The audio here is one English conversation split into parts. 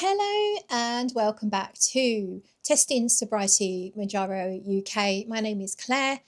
Hello and welcome back to Testing Sobriety Mounjaro UK. My name is Claire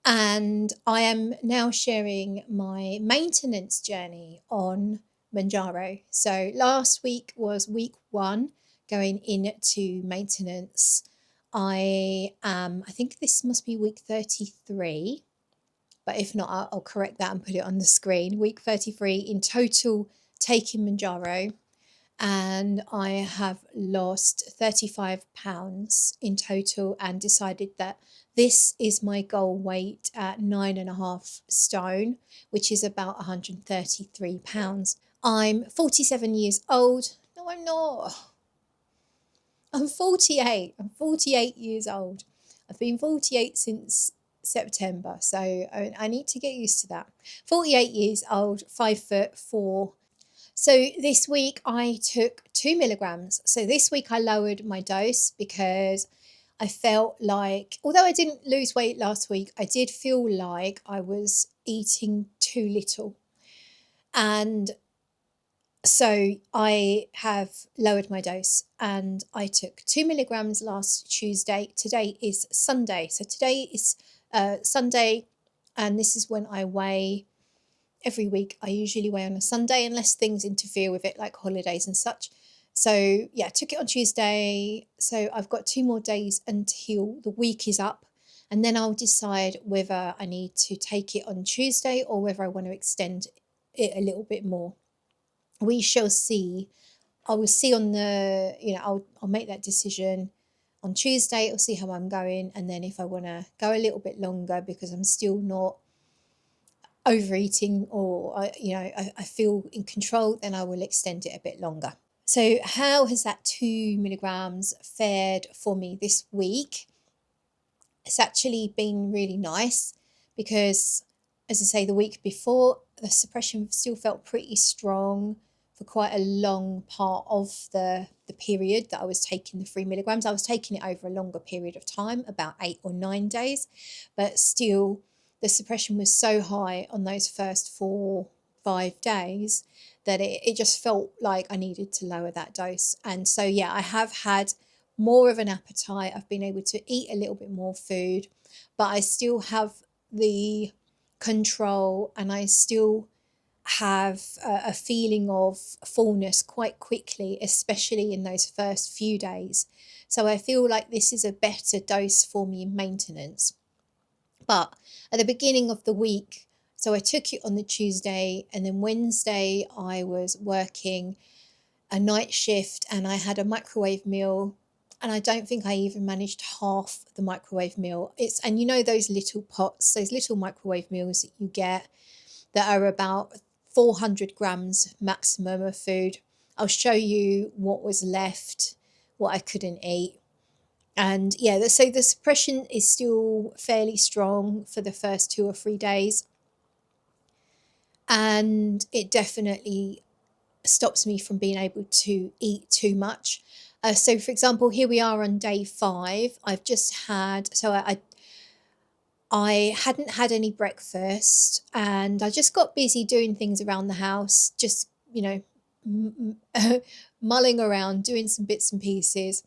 and I am now sharing my maintenance journey on Mounjaro. So last week was week 1 going into maintenance. I think this must be week 33, but if not, I'll correct that and put it on the screen. Week 33 in total taking Mounjaro, and I have lost 35 pounds in total and decided that this is my goal weight at 9.5 stone, which is about 133 pounds. I'm 47 years old. No, I'm not. I'm 48. I'm 48 years old. I've been 48 since September, so I need to get used to that. 48 years old, 5'4". So this week I took 2 milligrams. So this week I lowered my dose because I felt like, although I didn't lose weight last week, I did feel like I was eating too little. And so I have lowered my dose and I took 2 milligrams last Tuesday. Today is Sunday. So today is Sunday, and this is when I weigh. Every week I usually weigh on a Sunday unless things interfere with it, like holidays and such. So yeah, I took it on Tuesday. So I've got 2 more days until the week is up, and then I'll decide whether I need to take it on Tuesday or whether I want to extend it a little bit more. We shall see. I will see on the, I'll make that decision on Tuesday. I'll see how I'm going, and then if I want to go a little bit longer because I'm still not overeating, or I feel in control, then I will extend it a bit longer. So how has that 2 milligrams fared for me this week? It's actually been really nice because, as I say, the week before the suppression still felt pretty strong for quite a long part of the period that I was taking the 3 milligrams. I was taking it over a longer period of time, about 8 or 9 days, but still the suppression was so high on those first 4-5 days that it just felt like I needed to lower that dose. And so, yeah, I have had more of an appetite. I've been able to eat a little bit more food, but I still have the control and I still have a feeling of fullness quite quickly, especially in those first few days. So I feel like this is a better dose for me in maintenance. But at the beginning of the week, so I took it on the Tuesday, and then Wednesday I was working a night shift and I had a microwave meal, and I don't think I even managed half the microwave meal. And you know those little pots, those little microwave meals that you get that are about 400 grams maximum of food. I'll show you what was left, what I couldn't eat. And yeah, so the suppression is still fairly strong for the first 2 or 3 days. And it definitely stops me from being able to eat too much. So for example, here we are on day 5. I've just had, so I hadn't had any breakfast and I just got busy doing things around the house, just, mulling around, doing some bits and pieces.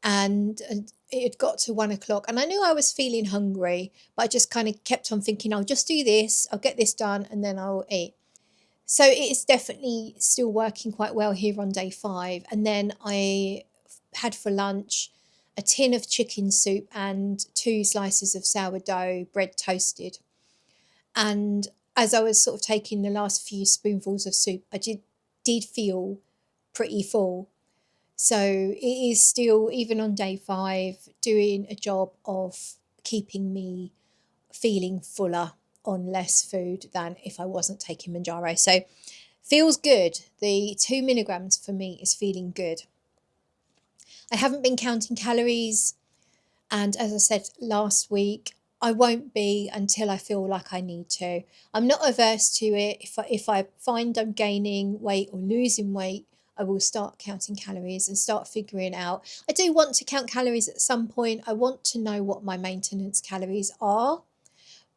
And it had got to 1 o'clock and I knew I was feeling hungry, but I just kind of kept on thinking, I'll just do this, I'll get this done, and then I'll eat. So it is definitely still working quite well here on day 5. And then I had for lunch a tin of chicken soup and 2 slices of sourdough bread toasted. And as I was sort of taking the last few spoonfuls of soup, I did feel pretty full. So it is still, even on day 5, doing a job of keeping me feeling fuller on less food than if I wasn't taking Mounjaro. So feels good. The 2 milligrams for me is feeling good. I haven't been counting calories, and as I said last week, I won't be until I feel like I need to. I'm not averse to it. If I find I'm gaining weight or losing weight, I will start counting calories and start figuring out. I do want to count calories at some point. I want to know what my maintenance calories are,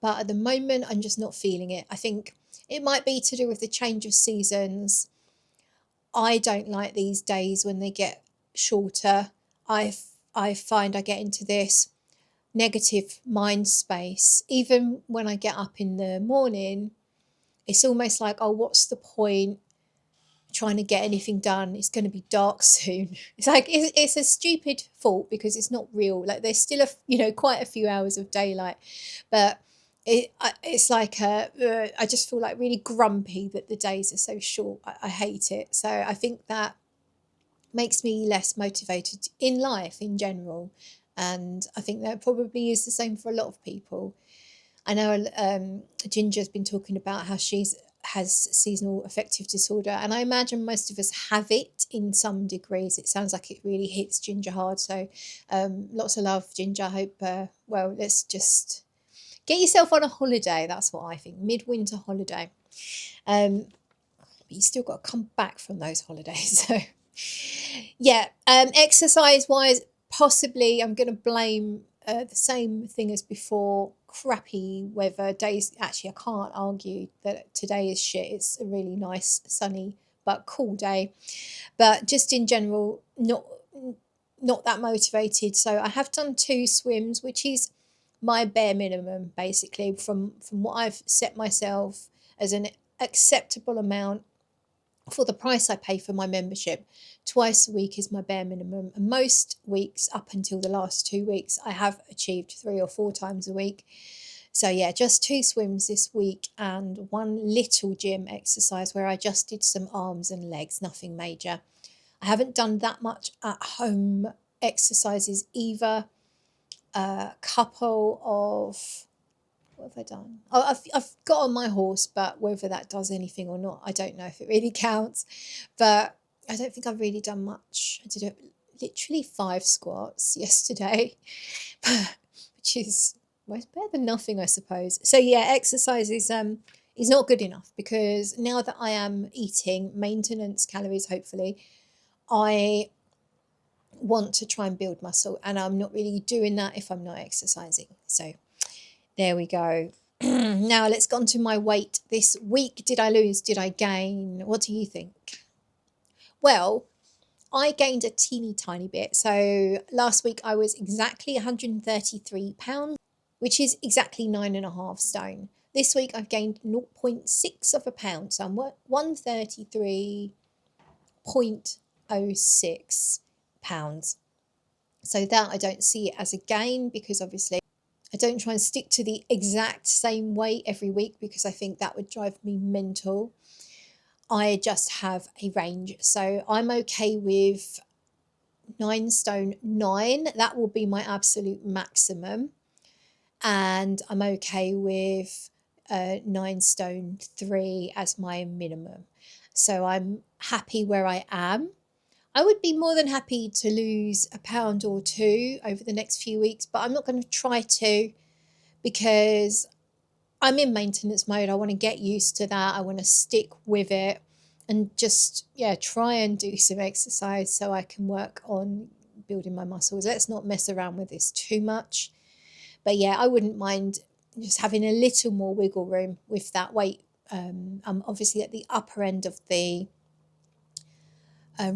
but at the moment I'm just not feeling it. I think it might be to do with the change of seasons. I don't like these days when they get shorter. I find I get into this negative mind space. Even when I get up in the morning, it's almost like, oh, what's the point trying to get anything done? It's going to be dark soon. It's like it's a stupid thought because it's not real. Like there's still quite a few hours of daylight, but it's like I just feel like really grumpy that the days are so short. I hate it. So I think that makes me less motivated in life in general, and I think that probably is the same for a lot of people. I know Ginger's been talking about how she's has seasonal affective disorder, and I imagine most of us have it in some degrees. It sounds like it really hits Ginger hard. So lots of love, Ginger. I hope, well, let's just get yourself on a holiday. That's what I think. Midwinter holiday. But you still got to come back from those holidays. So yeah, exercise wise, possibly I'm going to blame the same thing as before, crappy weather days. Actually, I can't argue that today is shit. It's a really nice, sunny, but cool day. But just in general, not that motivated. So I have done 2 swims, which is my bare minimum, basically, from what I've set myself as an acceptable amount for the price I pay for my membership. Twice a week is my bare minimum. And most weeks, up until the last 2 weeks, I have achieved 3 or 4 times a week. So yeah, just 2 swims this week and 1 little gym exercise where I just did some arms and legs, nothing major. I haven't done that much at home exercises either. A couple of, what have I done? Oh, I've got on my horse, but whether that does anything or not, I don't know if it really counts. But I don't think I've really done much. I did literally 5 squats yesterday, which is, well, it's better than nothing, I suppose. So yeah, exercise is not good enough because now that I am eating maintenance calories, hopefully, I want to try and build muscle, and I'm not really doing that if I'm not exercising. So there we go. Now let's go on to my weight this week. Did I lose? Did I gain? What do you think? Well, I gained a teeny tiny bit. So last week I was exactly 133 pounds, which is exactly 9.5 stone. This week I've gained 0.6 of a pound. So I'm 133.06 pounds. So that I don't see it as a gain because obviously I don't try and stick to the exact same weight every week because I think that would drive me mental. I just have a range. So I'm okay with 9 stone 9. That will be my absolute maximum. And I'm okay with 9 stone 3 as my minimum. So I'm happy where I am. I would be more than happy to lose a pound or 2 over the next few weeks, but I'm not going to try to because I'm in maintenance mode. I want to get used to that. I want to stick with it and just, yeah, try and do some exercise so I can work on building my muscles. Let's not mess around with this too much. But yeah, I wouldn't mind just having a little more wiggle room with that weight. I'm obviously at the upper end of the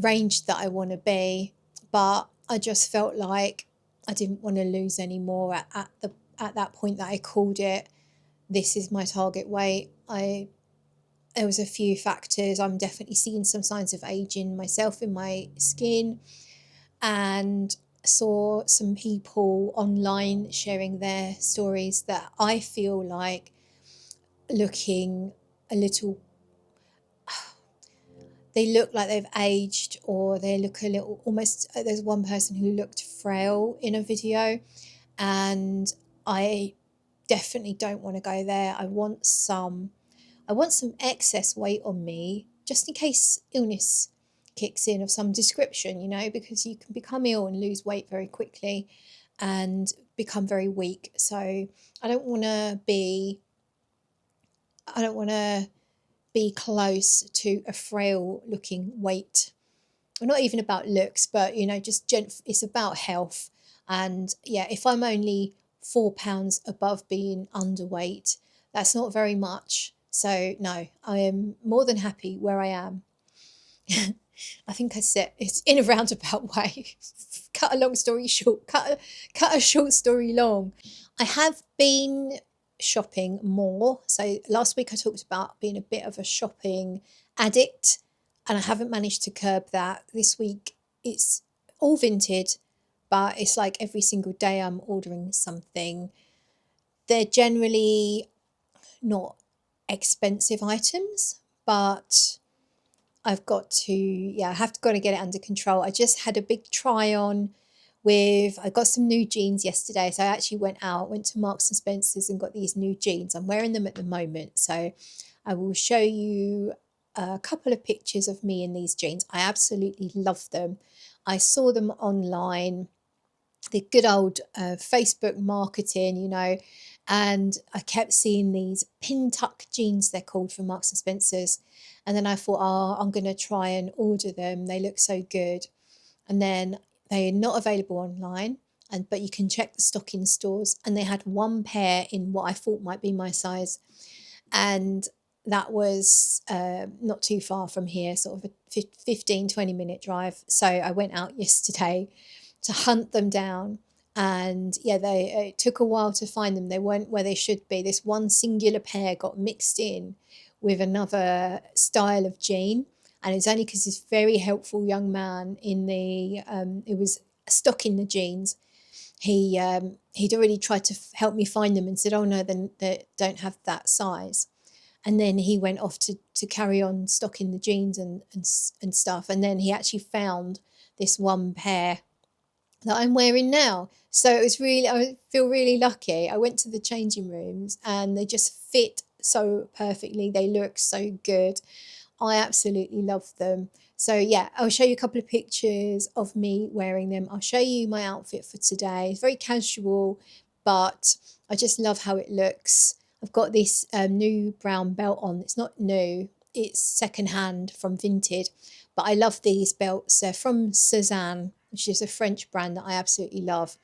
range that I want to be, but I just felt like I didn't want to lose any more at that point that I called it. This is my target weight. There was a few factors. I'm definitely seeing some signs of aging myself in my skin, and saw some people online sharing their stories that I feel like looking a little, they look like they've aged, or they look a little almost, there's one person who looked frail in a video, and I definitely don't want to go there. I want some excess weight on me just in case illness kicks in of some description, because you can become ill and lose weight very quickly and become very weak. So I don't want to be close to a frail looking weight. Well, not even about looks, but just it's about health. And yeah, if I'm only 4 pounds above being underweight, that's not very much. So no, I am more than happy where I am. I think I said it's in a roundabout way. Cut a long story short, cut a short story long. I have been shopping more. So last week I talked about being a bit of a shopping addict, and I haven't managed to curb that. This week it's all Vinted, but it's like every single day I'm ordering something. They're generally not expensive items, but I've got to, yeah, I have to got to get it under control. I just had a big try on with, I got some new jeans yesterday. So I actually went to Marks and Spencer's and got these new jeans. I'm wearing them at the moment. So I will show you a couple of pictures of me in these jeans. I absolutely love them. I saw them online, the good old Facebook marketing, and I kept seeing these pin tuck jeans, they're called, from Marks and Spencer's. And then I thought, oh, I'm going to try and order them. They look so good. And then they're not available online, but you can check the stock in stores. And they had one pair in what I thought might be my size. And that was not too far from here, sort of a 15, 20-minute drive. So I went out yesterday to hunt them down. And yeah, it took a while to find them. They weren't where they should be. This one singular pair got mixed in with another style of jean. And it's only because this very helpful young man it was stocking the jeans. He'd already tried to help me find them and said, oh no, then they don't have that size. And then he went off to carry on stocking the jeans and stuff. And then he actually found this one pair that I'm wearing now. So I feel really lucky. I went to the changing rooms and they just fit so perfectly. They look so good. I absolutely love them. So yeah, I'll show you a couple of pictures of me wearing them. I'll show you my outfit for today. It's very casual, but I just love how it looks. I've got this new brown belt on. It's not new, it's secondhand from Vinted, but I love these belts. They're from Cezanne, which is a French brand that I absolutely love.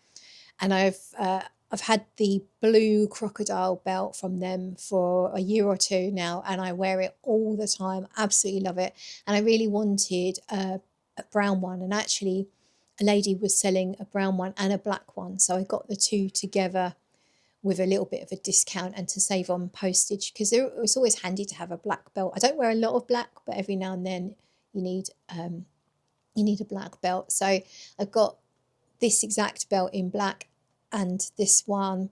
And I've had the blue crocodile belt from them for a year or two now, and I wear it all the time. Absolutely love it. And I really wanted a brown one, and actually a lady was selling a brown one and a black one. So I got the two together with a little bit of a discount and to save on postage, because it's always handy to have a black belt. I don't wear a lot of black, but every now and then you need a black belt. So I've got this exact belt in black and this one,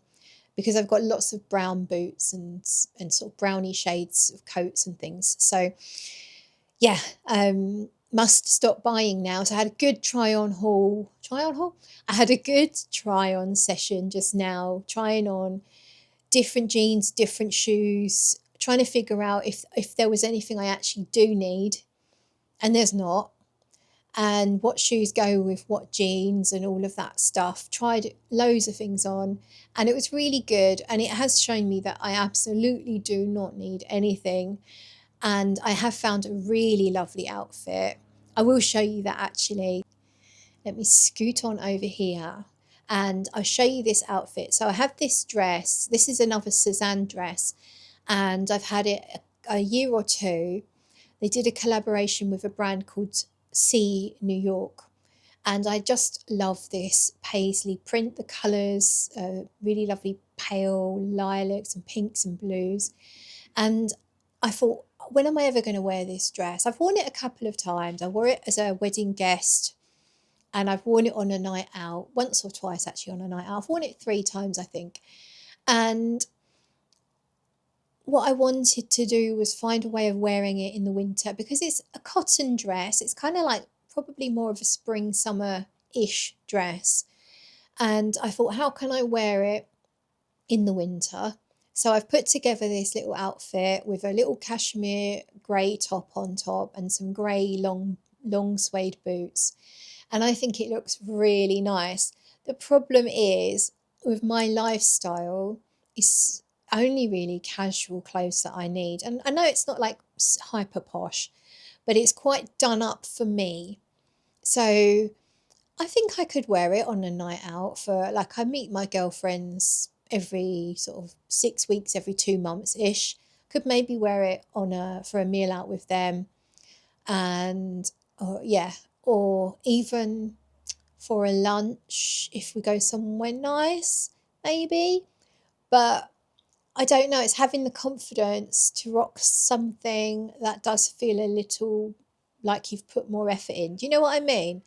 because I've got lots of brown boots and sort of browny shades of coats and things. So yeah, must stop buying now. So I had a good try on haul. I had a good try on session just now, trying on different jeans, different shoes, trying to figure out if there was anything I actually do need, and there's not, and what shoes go with what jeans and all of that stuff. Tried loads of things on, and it was really good, and it has shown me that I absolutely do not need anything. And I have found a really lovely outfit. I will show you that actually. Let me scoot on over here and I'll show you this outfit. So I have this dress. This is another Cezanne dress, and I've had it a year or two. They did a collaboration with a brand called C New York, and I just love this paisley print. The colours, really lovely pale lilacs and pinks and blues. And I thought, when am I ever going to wear this dress? I've worn it a couple of times. I wore it as a wedding guest, and I've worn it on a night out, once or twice actually on a night out. I've worn it 3 times, I think. And what I wanted to do was find a way of wearing it in the winter, because it's a cotton dress. It's kind of like probably more of a spring, summer-ish dress. And I thought, how can I wear it in the winter? So I've put together this little outfit with a little cashmere grey top on top and some grey long suede boots. And I think it looks really nice. The problem is, with my lifestyle, it's only really casual clothes that I need. And I know it's not like hyper posh, but it's quite done up for me. So I think I could wear it on a night out for, like, I meet my girlfriends every sort of 6 weeks, every 2 months ish. Could maybe wear it for a meal out with them. And or yeah, or even for a lunch if we go somewhere nice, maybe. But I don't know, it's having the confidence to rock something that does feel a little like you've put more effort in. Do you know what I mean?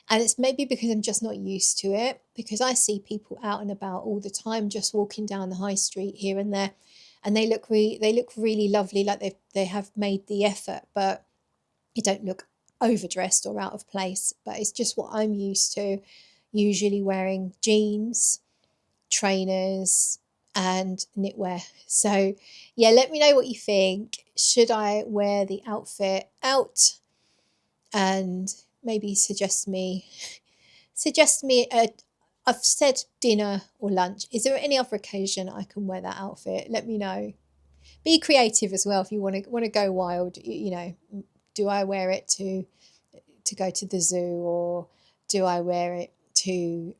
And it's maybe because I'm just not used to it, because I see people out and about all the time just walking down the high street here and there, and they look really lovely, like they have made the effort, but you don't look overdressed or out of place. But it's just what I'm used to, usually wearing jeans, trainers, and knitwear. So, yeah, let me know what you think. Should I wear the outfit out? And maybe suggest me a I've said dinner or lunch. Is there any other occasion I can wear that outfit? Let me know. Be creative as well if you want to go wild. You know, do I wear it to go to the zoo, or do I wear it to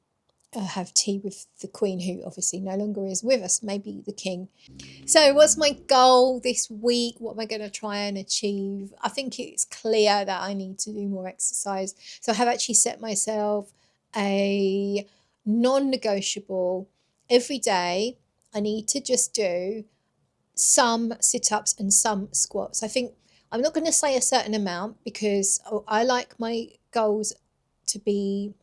have tea with the Queen, who obviously no longer is with us, maybe the King? So, what's my goal this week? What am I going to try and achieve? I think it's clear that I need to do more exercise. So, I have actually set myself a non negotiable every day. I need to just do some sit ups and some squats. I think I'm not going to say a certain amount, because I like my goals to be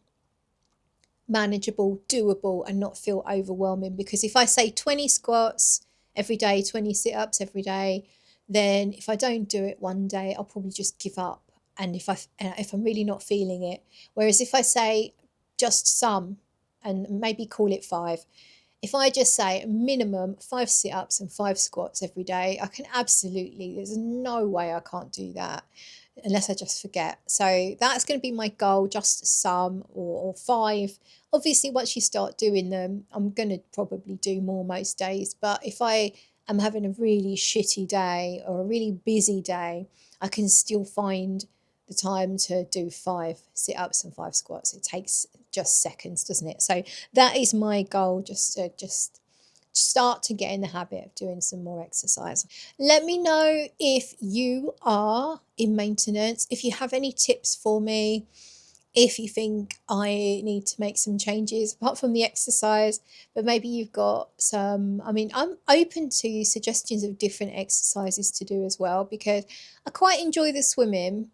manageable, doable, and not feel overwhelming. Because if I say 20 squats every day, 20 sit ups every day, then if I don't do it one day, I'll probably just give up. And if I'm really not feeling it, whereas if I say just some and maybe call it five, if I just say a minimum 5 sit-ups and 5 squats every day, I can absolutely, there's no way I can't do that unless I just forget. So that's going to be my goal, just some, or five. Obviously, once you start doing them, I'm going to probably do more most days. But if I am having a really shitty day or a really busy day, I can still find the time to do 5 sit-ups and 5 squats. It takes just seconds, doesn't it? So that is my goal, just to start to get in the habit of doing some more exercise. Let me know if you are in maintenance, if you have any tips for me, if you think I need to make some changes apart from the exercise, but maybe you've got some. I mean, I'm open to suggestions of different exercises to do as well, because I quite enjoy the swimming.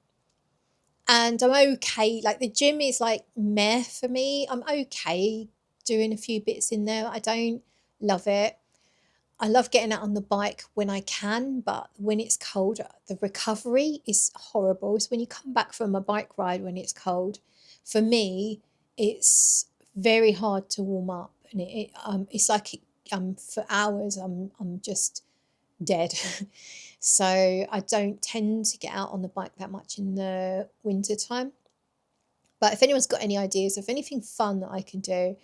And I'm okay, like the gym is like meh for me. I'm okay doing a few bits in there. I don't love it. I love getting out on the bike when I can, but when it's cold, the recovery is horrible. So when you come back from a bike ride when it's cold, for me, it's very hard to warm up, and it's like for hours I'm just dead. So I don't tend to get out on the bike that much in the winter time. But if anyone's got any ideas of anything fun that I can do,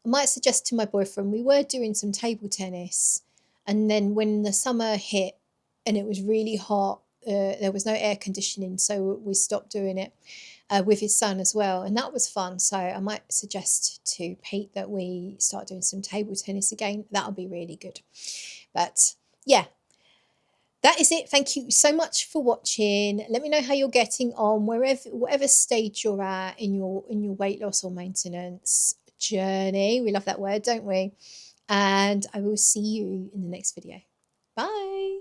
I might suggest to my boyfriend. We were doing some table tennis, and then when the summer hit and it was really hot, there was no air conditioning, so we stopped doing it with his son as well, and that was fun. So I might suggest to Pete that we start doing some table tennis again. That'll be really good. But yeah, that is it. Thank you so much for watching. Let me know how you're getting on, whatever stage you're at in your weight loss or maintenance journey. We love that word, don't we? And I will see you in the next video. Bye.